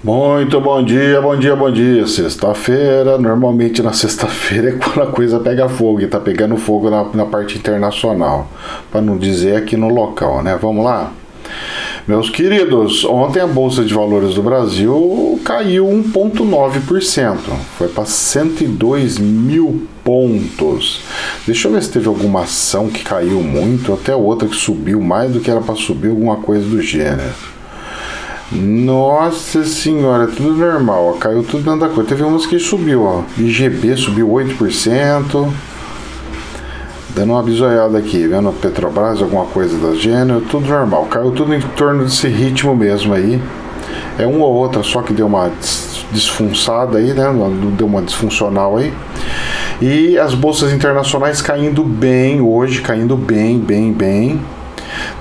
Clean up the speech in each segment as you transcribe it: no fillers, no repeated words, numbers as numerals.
Muito bom dia, bom dia, bom dia. Sexta-feira, normalmente na sexta-feira é quando a coisa pega fogo, e tá pegando fogo na parte internacional, para não dizer aqui no local, né? Vamos lá? Meus queridos, ontem a Bolsa de Valores do Brasil caiu 1,9%, foi para 102 mil pontos. Deixa eu ver se teve alguma ação que caiu muito, até outra que subiu mais do que era para subir, alguma coisa do gênero. Nossa senhora, tudo normal, ó, caiu tudo dentro da coisa. Teve umas que subiu, ó. IGB subiu 8%. Dando uma bisoiada aqui, vendo Petrobras, alguma coisa do gênero, tudo normal. Caiu tudo em torno desse ritmo mesmo aí. É uma ou outra só que deu uma desfunçada aí, né? Deu uma disfuncional aí. E as bolsas internacionais caindo bem hoje, caindo bem.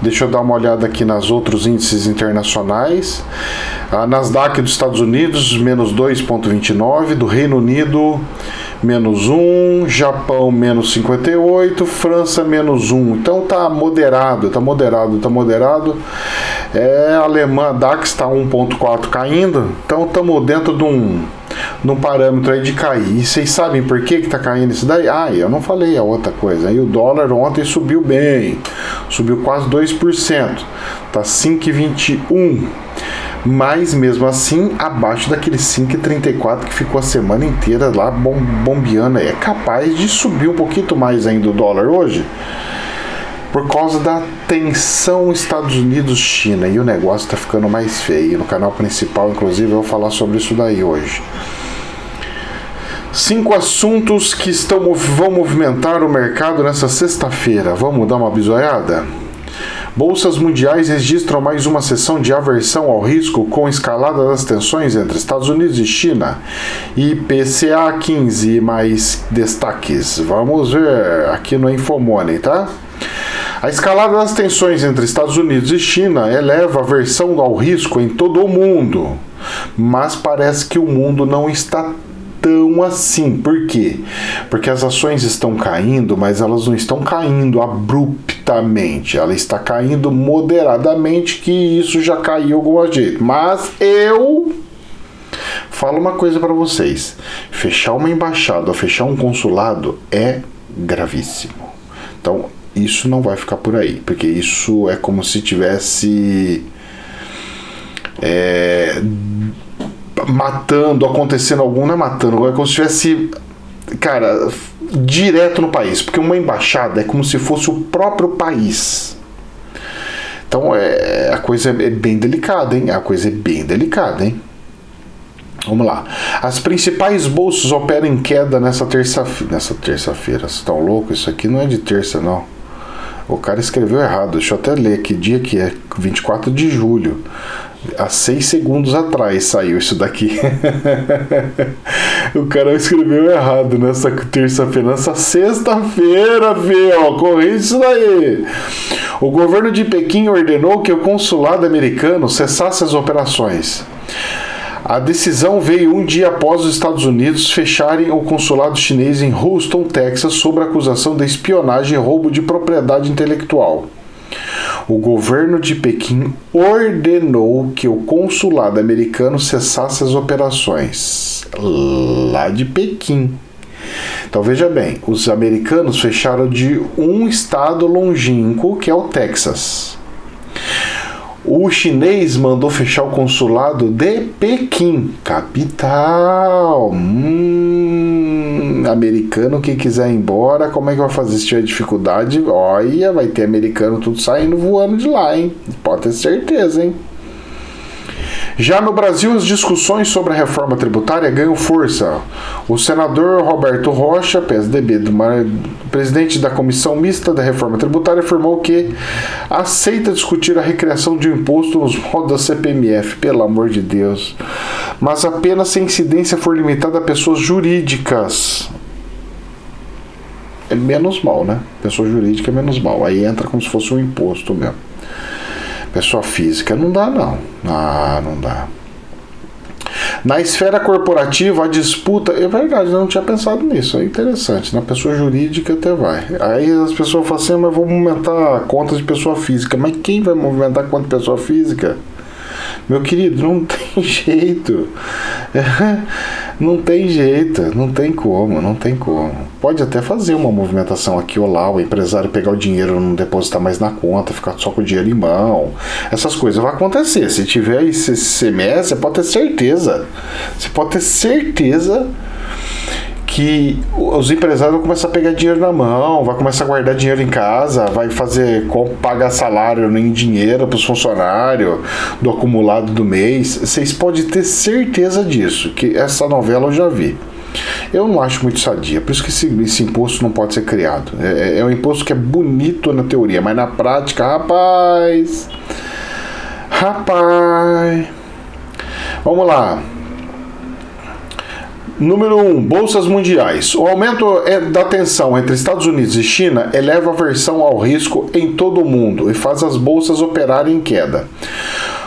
Deixa eu dar uma olhada aqui nos outros índices internacionais. A Nasdaq dos Estados Unidos, menos 2,29%. Do Reino Unido, menos 1%. Japão, menos 58%. França, menos 1%. Então tá moderado. A Alemanha, DAX está 1,4% caindo. Então estamos dentro de um parâmetro aí de cair. E vocês sabem por que tá caindo isso daí? Eu não falei a outra coisa. Aí o dólar ontem subiu bem. Subiu quase 2%. Tá 5,21. Mas mesmo assim, abaixo daquele 5,34 que ficou a semana inteira lá bombeando. É capaz de subir um pouquinho mais ainda o dólar hoje, por causa da tensão Estados Unidos-China, e o negócio tá ficando mais feio. No canal principal, inclusive, eu vou falar sobre isso daí hoje. 5 assuntos que vão movimentar o mercado nessa sexta-feira. Vamos dar uma bisoiada? Bolsas mundiais registram mais uma sessão de aversão ao risco com escalada das tensões entre Estados Unidos e China. IPCA 15 mais destaques. Vamos ver aqui no Infomoney, tá? A escalada das tensões entre Estados Unidos e China eleva a aversão ao risco em todo o mundo. Mas parece que o mundo não está tão assim. Por quê? Porque as ações estão caindo, mas elas não estão caindo abruptamente. Ela está caindo moderadamente, que isso já caiu de algum jeito. Mas eu falo uma coisa para vocês. Fechar uma embaixada, fechar um consulado é gravíssimo. Então, isso não vai ficar por aí, porque isso é como se tivesse acontecendo algum, não é matando, é como se estivesse, cara, direto no país, porque uma embaixada é como se fosse o próprio país. Então a coisa é bem delicada, hein? Vamos lá. As principais bolsas operam em queda nessa terça-feira. Vocês estão loucos? Isso aqui não é de terça, não. O cara escreveu errado. Deixa eu até ler que dia que é. 24 de julho. Há 6 segundos atrás saiu isso daqui. O cara escreveu errado nessa terça-feira. Nessa sexta-feira, filho. Corrige isso daí. O governo de Pequim ordenou que o consulado americano cessasse as operações. A decisão veio um dia após os Estados Unidos fecharem o consulado chinês em Houston, Texas, sob a acusação de espionagem e roubo de propriedade intelectual. O governo de Pequim ordenou que o consulado americano cessasse as operações lá de Pequim. Então veja bem, os americanos fecharam de um estado longínquo, que é o Texas. O chinês mandou fechar o consulado de Pequim, capital. Americano que quiser ir embora, como é que vai fazer se tiver dificuldade? Olha, vai ter americano tudo saindo voando de lá, hein? Pode ter certeza, hein? Já no Brasil, as discussões sobre a reforma tributária ganham força. O senador Roberto Rocha, PSDB, presidente da Comissão Mista da Reforma Tributária, afirmou que aceita discutir a recriação de um imposto nos moldes da CPMF, pelo amor de Deus, mas apenas se a incidência for limitada a pessoas jurídicas. É menos mal, né? Pessoa jurídica é menos mal. Aí entra como se fosse um imposto mesmo. Pessoa física não dá, não. Não dá. Na esfera corporativa, a disputa... É verdade, eu não tinha pensado nisso. É interessante. Na pessoa jurídica até vai. Aí as pessoas falam assim, mas vou movimentar contas de pessoa física. Mas quem vai movimentar conta de pessoa física? Meu querido, não tem jeito. Não tem jeito, não tem como. Pode até fazer uma movimentação aqui ou lá, o empresário pegar o dinheiro, não depositar mais na conta, ficar só com o dinheiro em mão. Essas coisas vão acontecer. Se tiver esse CMS, você pode ter certeza. Que os empresários vão começar a pegar dinheiro na mão, vai começar a guardar dinheiro em casa, vai pagar salário em dinheiro para os funcionários do acumulado do mês. Vocês podem ter certeza disso, que essa novela eu já vi. Eu não acho muito sadia, por isso que esse imposto não pode ser criado. É um imposto que é bonito na teoria, mas na prática, rapaz, vamos lá. Número 1, bolsas mundiais. O aumento da tensão entre Estados Unidos e China eleva a aversão ao risco em todo o mundo e faz as bolsas operarem em queda.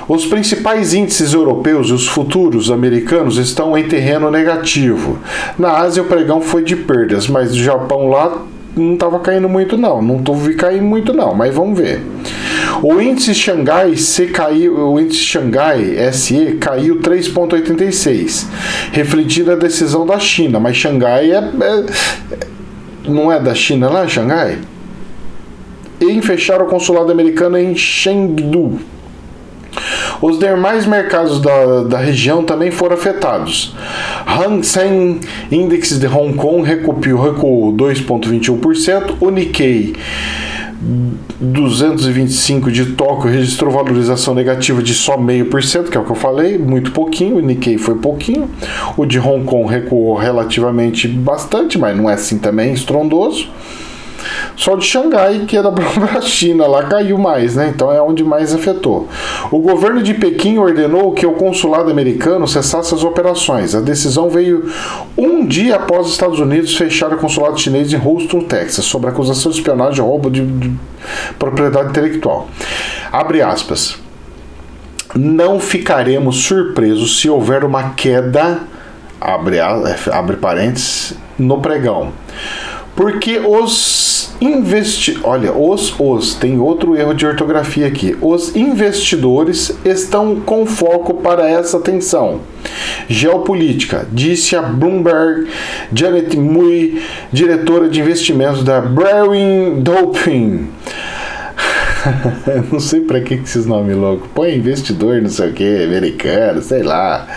Os principais índices europeus e os futuros americanos estão em terreno negativo. Na Ásia o pregão foi de perdas, mas o Japão lá não estava caindo muito não. Não vi cair muito não, mas vamos ver. O índice Xangai SE caiu 3,86, refletindo a decisão da China, mas Xangai não é da China lá, Xangai? Em fechar o consulado americano em Chengdu. Os demais mercados da região também foram afetados. Hang Seng Index de Hong Kong recuou 2,21%. O Nikkei 225 de Tóquio registrou valorização negativa de só 0,5%, que é o que eu falei, muito pouquinho. O Nikkei foi pouquinho. O de Hong Kong recuou relativamente bastante, mas não é assim também estrondoso. Só o de Xangai, que era para a China, lá caiu mais, né? Então é onde mais afetou. O governo de Pequim ordenou que o consulado americano cessasse as operações. A decisão veio um dia após os Estados Unidos fechar o consulado chinês em Houston, Texas, sobre acusação de espionagem e roubo de propriedade intelectual. Abre aspas. Não ficaremos surpresos se houver uma queda, abre parênteses, no pregão. Porque tem outro erro de ortografia aqui. Os investidores estão com foco para essa tensão geopolítica, disse a Bloomberg Janet Mui, diretora de investimentos da Brewin Doping. Não sei pra que esses nomes loucos. Põe investidor, não sei o que, americano, sei lá.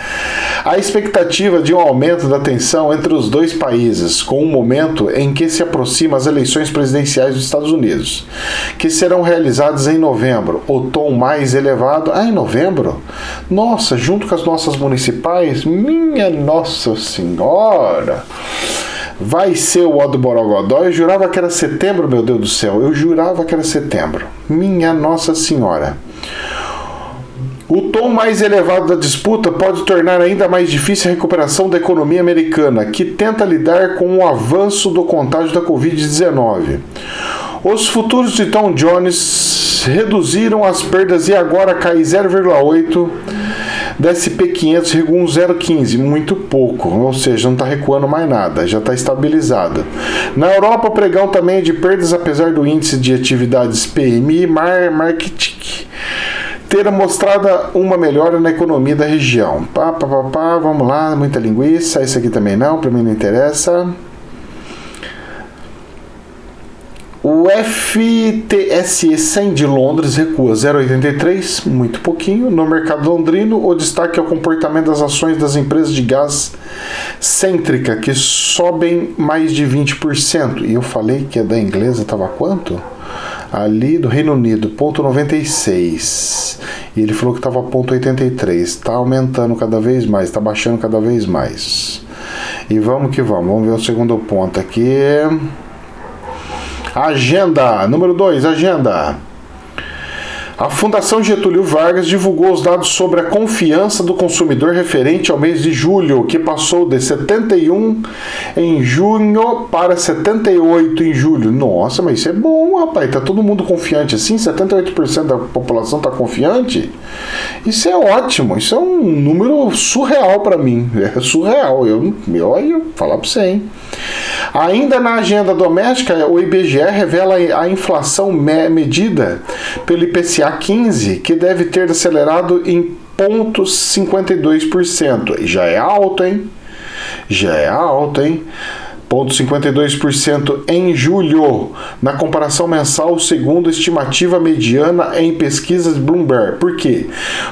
A expectativa de um aumento da tensão entre os dois países, com um momento em que se aproximam as eleições presidenciais dos Estados Unidos, que serão realizadas em novembro. O tom mais elevado... em novembro? Nossa, junto com as nossas municipais? Minha Nossa Senhora! Vai ser o ó do Borogodó. Eu jurava que era setembro, meu Deus do céu. Eu jurava que era setembro. Minha Nossa Senhora. O tom mais elevado da disputa pode tornar ainda mais difícil a recuperação da economia americana, que tenta lidar com o avanço do contágio da Covid-19. Os futuros de Dow Jones reduziram as perdas e agora cai 0,8%. Da SP500 recuou 0,15%, muito pouco, ou seja, não está recuando mais nada, já está estabilizado. Na Europa, o pregão também é de perdas, apesar do índice de atividades PMI Market ter mostrado uma melhora na economia da região. Vamos lá, muita linguiça, isso aqui também não, para mim não interessa. O FTSE 100 de Londres recua 0,83, muito pouquinho. No mercado londrino, o destaque é o comportamento das ações das empresas de gás cêntrica, que sobem mais de 20%. E eu falei que a da inglesa estava quanto? Ali do Reino Unido, 0,96. E ele falou que estava 0,83. Está aumentando cada vez mais, está baixando cada vez mais. E vamos que vamos. Vamos ver o segundo ponto aqui. Agenda, número 2, agenda. A Fundação Getúlio Vargas divulgou os dados sobre a confiança do consumidor referente ao mês de julho, que passou de 71 em junho para 78 em julho. Nossa, mas isso é bom, rapaz. Tá todo mundo confiante assim? 78% da população tá confiante? Isso é ótimo. Isso é um número surreal para mim. É surreal. Eu falar para você, hein? Ainda na agenda doméstica, o IBGE revela a inflação medida pelo IPCA 15, que deve ter acelerado em 0,52%. Já é alto, hein? 0,52% em julho, na comparação mensal, segundo a estimativa mediana em pesquisas Bloomberg. Por quê?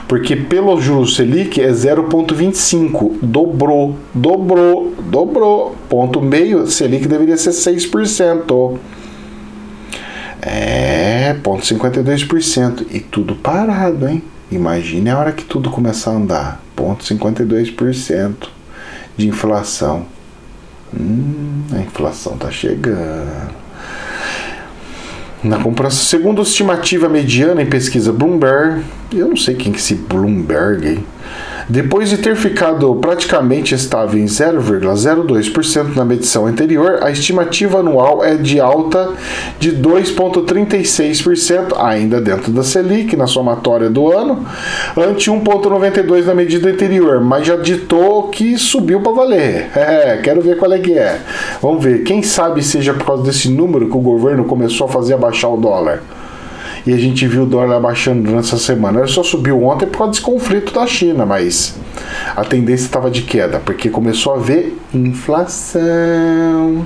Porque pelo juros Selic é 0,25%. Dobrou. Ponto meio, Selic deveria ser 6%. 0,52%. E tudo parado, hein? Imagine a hora que tudo começar a andar. 0,52% de inflação. A inflação tá chegando. Na comparação, segundo a estimativa mediana em pesquisa Bloomberg, eu não sei quem que é esse Bloomberg, hein? Depois de ter ficado praticamente estável em 0,02% na medição anterior, a estimativa anual é de alta de 2,36%, ainda dentro da Selic, na somatória do ano, ante 1,92% na medida anterior, mas já ditou que subiu para valer. Quero ver qual é que é. Vamos ver, quem sabe seja por causa desse número que o governo começou a fazer abaixar o dólar. E a gente viu o dólar abaixando durante essa semana. Ele só subiu ontem por causa desse conflito da China, mas a tendência estava de queda, porque começou a haver inflação.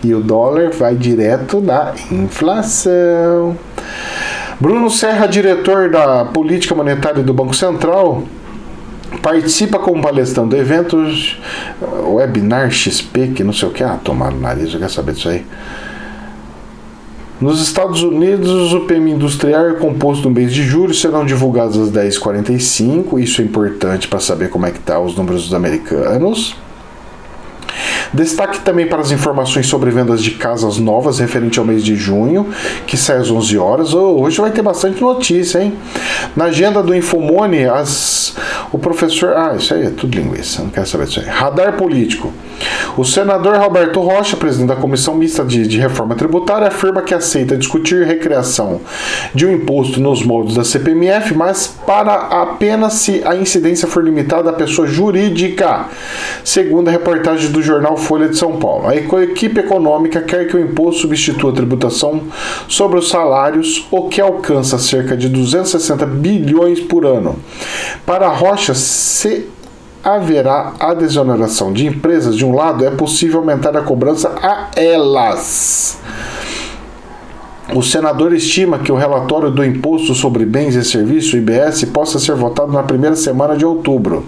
E o dólar vai direto na inflação. Bruno Serra, diretor da Política Monetária do Banco Central, participa como palestrante do evento Webinar XP, que não sei o que. Tomar no nariz, eu quero saber disso aí. Nos Estados Unidos, o PMI industrial é composto no mês de julho, serão divulgados às 10h45. Isso é importante para saber como é que estão os números dos americanos. Destaque também para as informações sobre vendas de casas novas referente ao mês de junho, que sai às 11 horas. Hoje vai ter bastante notícia, hein? Na agenda do Infomone, o professor... isso aí é tudo linguiça, não quero saber disso aí. Radar político. O senador Roberto Rocha, presidente da Comissão Mista de Reforma Tributária, afirma que aceita discutir recriação de um imposto nos moldes da CPMF, mas para apenas se a incidência for limitada à pessoa jurídica, segundo a reportagem do jornal Folha de São Paulo. A equipe econômica quer que o imposto substitua a tributação sobre os salários, o que alcança cerca de 260 bilhões por ano. Para Rocha, se haverá a desoneração de empresas, de um lado, é possível aumentar a cobrança a elas. O senador estima que o relatório do Imposto sobre Bens e Serviços, IBS, possa ser votado na primeira semana de outubro.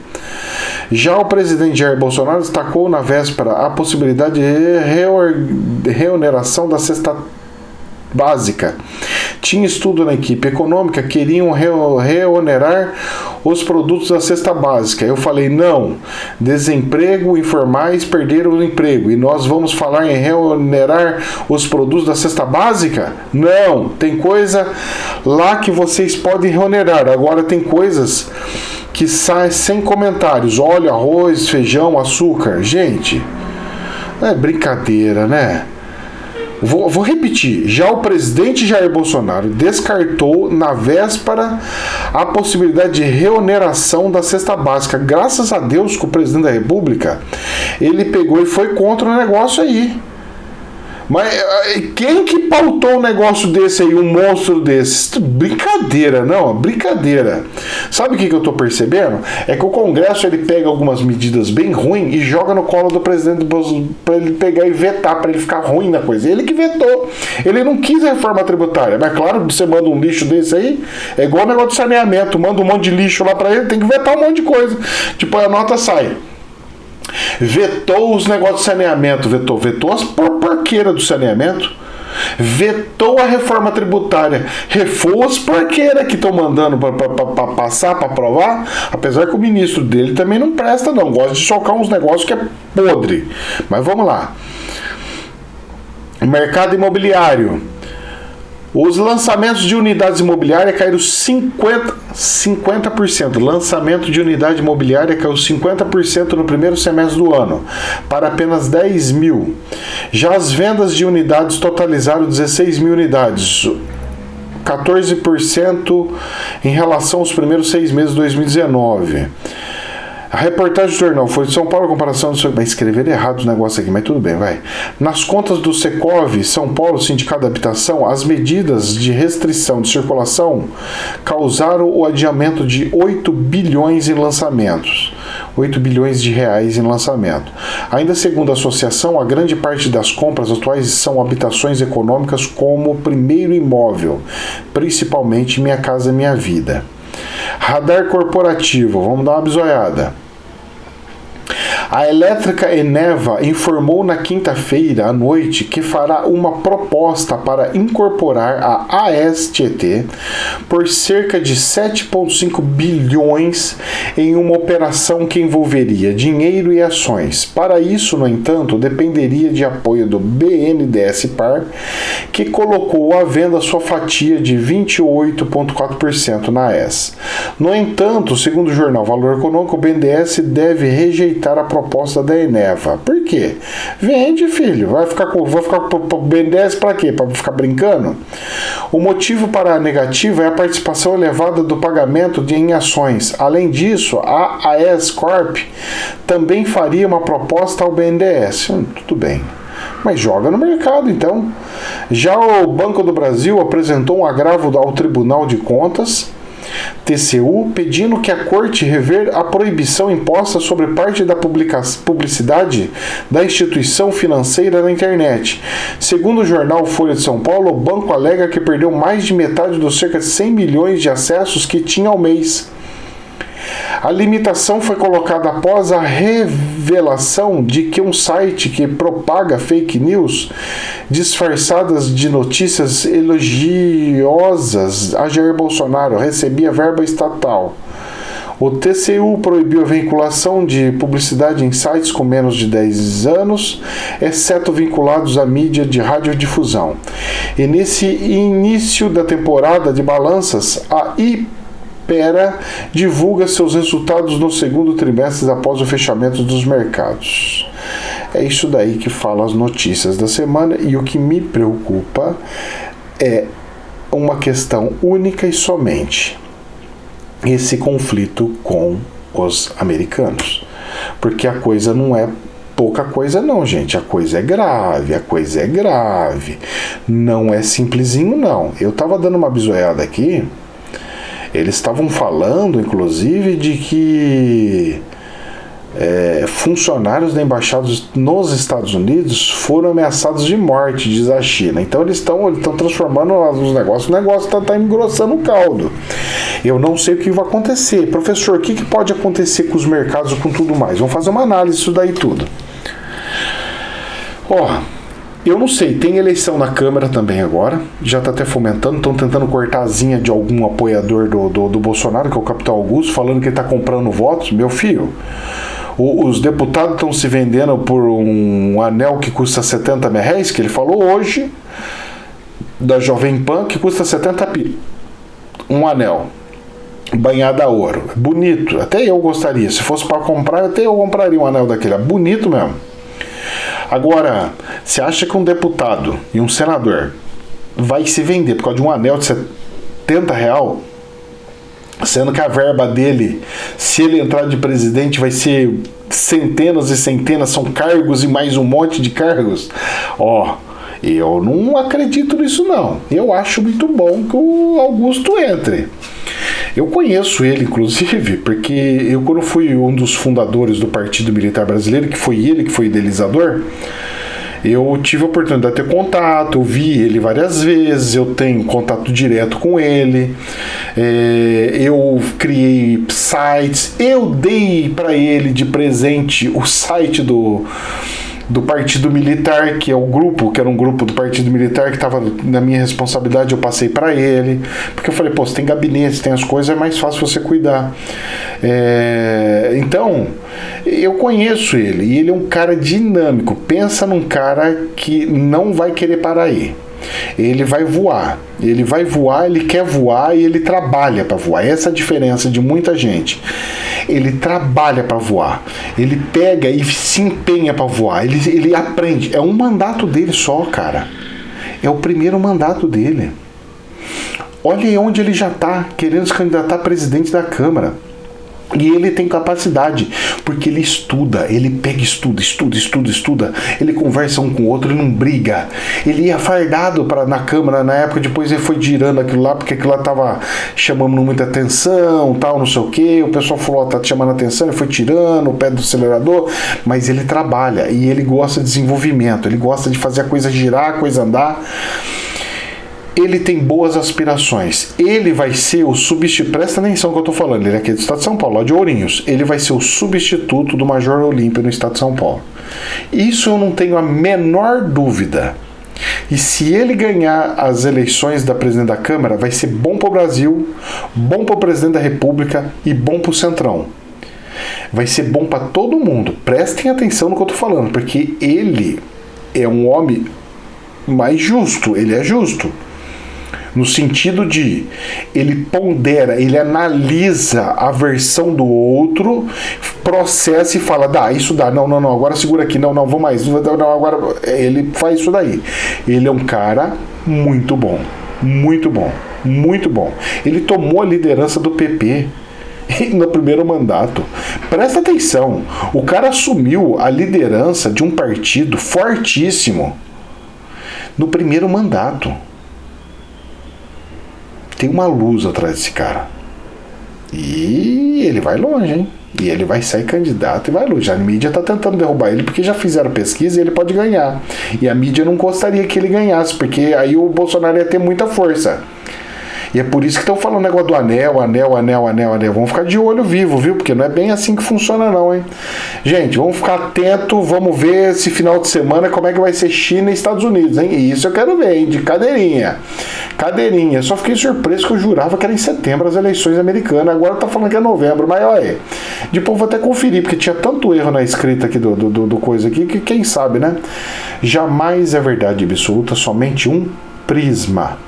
Já o presidente Jair Bolsonaro destacou na véspera a possibilidade de reoneração da cesta básica. Tinha estudo na equipe econômica, queriam reonerar os produtos da cesta básica. Eu falei, não, desemprego, informais perderam o emprego, e nós vamos falar em reonerar os produtos da cesta básica? Não, tem coisa lá que vocês podem reonerar, agora tem coisas que saem sem comentários, óleo, arroz, feijão, açúcar. Gente, é brincadeira, né? Vou repetir, já o presidente Jair Bolsonaro descartou na véspera a possibilidade de reoneração da cesta básica. Graças a Deus que o presidente da República, ele pegou e foi contra o negócio aí. Mas quem que pautou um negócio desse aí, um monstro desse? Brincadeira, não, brincadeira. Sabe o que eu tô percebendo? É que o Congresso, ele pega algumas medidas bem ruins e joga no colo do presidente para ele pegar e vetar, para ele ficar ruim na coisa. Ele que vetou. Ele não quis a reforma tributária. Mas claro, você manda um lixo desse aí, é igual o negócio de saneamento, manda um monte de lixo lá para ele, tem que vetar um monte de coisa. Tipo, a nota sai. Vetou os negócios de saneamento, vetou as porqueiras do saneamento, vetou a reforma tributária, refou as porqueiras que estão mandando para passar, para aprovar, apesar que o ministro dele também não presta não, gosta de socar uns negócios que é podre. Mas vamos lá. Mercado imobiliário. Os lançamentos de unidades imobiliárias caíram 50%. Lançamento de unidade imobiliária caiu 50% no primeiro semestre do ano, para apenas 10 mil. Já as vendas de unidades totalizaram 16 mil unidades, 14% em relação aos primeiros 6 meses de 2019. A A reportagem do jornal Folha de São Paulo, a comparação do... Vai escrever errado o negócio aqui, mas tudo bem, vai. Nas contas do Secov, São Paulo, Sindicato da Habitação, as medidas de restrição de circulação causaram o adiamento de 8 bilhões em lançamentos. 8 bilhões de reais em lançamento. Ainda segundo a associação, a grande parte das compras atuais são habitações econômicas como primeiro imóvel, principalmente Minha Casa Minha Vida. Radar corporativo, vamos dar uma bisoiada. A elétrica Eneva informou na quinta-feira à noite que fará uma proposta para incorporar a AES Tietê por cerca de 7,5 bilhões em uma operação que envolveria dinheiro e ações. Para isso, no entanto, dependeria de apoio do BNDES Par, que colocou à venda sua fatia de 28,4% na AES. No entanto, segundo o jornal Valor Econômico, o BNDES deve rejeitar a proposta da Eneva. Por quê? Vende, filho. Vai ficar com o BNDES para quê? Para ficar brincando? O motivo para a negativa é a participação elevada do pagamento em ações. Além disso, a AES Corp também faria uma proposta ao BNDES. Tudo bem. Mas joga no mercado, então. Já o Banco do Brasil apresentou um agravo ao Tribunal de Contas, TCU, pedindo que a Corte rever a proibição imposta sobre parte da publicidade da instituição financeira na internet. Segundo o jornal Folha de São Paulo, o banco alega que perdeu mais de metade dos cerca de 100 milhões de acessos que tinha ao mês. A limitação foi colocada após a revelação de que um site que propaga fake news disfarçadas de notícias elogiosas a Jair Bolsonaro recebia verba estatal. O TCU proibiu a vinculação de publicidade em sites com menos de 10 anos, exceto vinculados à mídia de radiodifusão. E nesse início da temporada de balanças, a Ipera divulga seus resultados no segundo trimestre após o fechamento dos mercados. É isso daí que fala as notícias da semana, e o que me preocupa é uma questão única e somente: esse conflito com os americanos. Porque a coisa não é pouca coisa não, gente. A coisa é grave, Não é simplesinho, não. Eu tava dando uma bisoiada aqui. Eles estavam falando, inclusive, de que funcionários da embaixada nos Estados Unidos foram ameaçados de morte, diz a China. Então eles estão transformando os negócios. O negócio está engrossando o caldo. Eu não sei o que vai acontecer. Professor, o que pode acontecer com os mercados e com tudo mais? Vamos fazer uma análise disso daí tudo. Eu não sei, tem eleição na Câmara também agora, já está até fomentando, estão tentando cortar a asinha de algum apoiador do Bolsonaro, que é o Capitão Augusto, falando que ele está comprando votos. Meu filho, os deputados estão se vendendo por um anel que custa 70 mil reais, que ele falou hoje, da Jovem Pan, que custa 70 pi. Um anel banhado a ouro, bonito, até eu gostaria, se fosse para comprar, até eu compraria um anel daquele, é bonito mesmo. Agora, você acha que um deputado e um senador vai se vender por causa de um anel de 70 real, sendo que a verba dele, se ele entrar de presidente, vai ser centenas e centenas, são cargos e mais um monte de cargos? Eu não acredito nisso, não. Eu acho muito bom que o Augusto entre. Eu conheço ele, inclusive, porque eu, quando fui um dos fundadores do Partido Militar Brasileiro, que foi ele que foi idealizador, eu tive a oportunidade de ter contato, eu vi ele várias vezes, eu tenho contato direto com ele, eu criei sites, eu dei para ele de presente o site do Partido Militar, que é o grupo, que era um grupo do Partido Militar que estava na minha responsabilidade, eu passei para ele, porque eu falei, você tem gabinete, tem as coisas, é mais fácil você cuidar. Então, eu conheço ele, e ele é um cara dinâmico. Pensa num cara que não vai querer parar aí. Ele vai voar, ele quer voar e ele trabalha para voar. Essa é a diferença de muita gente. Ele trabalha para voar, ele pega e se empenha para voar, ele aprende. É um mandato dele só, cara. É o primeiro mandato dele. Olha aí onde ele já está, querendo se candidatar a presidente da Câmara. E ele tem capacidade, porque ele estuda, ele pega, estuda, ele conversa um com o outro, ele não briga. Ele ia fardado na Câmara na época, depois ele foi girando aquilo lá, porque aquilo lá tava chamando muita atenção, tal, não sei o que. O pessoal falou, tá te chamando a atenção, ele foi tirando o pé do acelerador, mas ele trabalha e ele gosta de desenvolvimento, ele gosta de fazer a coisa girar, a coisa andar. Ele tem boas aspirações. Ele vai ser o substituto. Presta atenção no que eu estou falando. Ele é aqui do estado de São Paulo, lá de Ourinhos. Ele vai ser o substituto do Major Olímpio no estado de São Paulo. Isso eu não tenho a menor dúvida. E se ele ganhar as eleições da presidente da Câmara, vai ser bom para o Brasil, bom para o presidente da República e bom para o Centrão. Vai ser bom para todo mundo. Prestem atenção no que eu estou falando, porque ele é um homem mais justo. Ele é justo. No sentido de, ele pondera, ele analisa a versão do outro, processa e fala, dá, isso dá, não, agora segura aqui, não, vou mais, não, agora ele faz isso daí. Ele é um cara muito bom, muito bom, muito bom. Ele tomou a liderança do PP no primeiro mandato. Presta atenção, o cara assumiu a liderança de um partido fortíssimo no primeiro mandato. Tem uma luz atrás desse cara. E ele vai longe, hein? E ele vai sair candidato e vai longe. A mídia tá tentando derrubar ele porque já fizeram pesquisa e ele pode ganhar. E a mídia não gostaria que ele ganhasse, porque aí o Bolsonaro ia ter muita força. E é por isso que estão falando o negócio do anel. Vamos ficar de olho vivo, viu? Porque não é bem assim que funciona não, hein? Gente, vamos ficar atento, vamos ver esse final de semana como é que vai ser China e Estados Unidos, hein? E isso eu quero ver, hein? De cadeirinha. Cadeirinha. Só fiquei surpreso que eu jurava que era em setembro as eleições americanas. Agora tá falando que é novembro. Mas olha aí. Depois vou até conferir, porque tinha tanto erro na escrita aqui do coisa aqui, que quem sabe, né? Jamais é verdade absoluta, somente um prisma.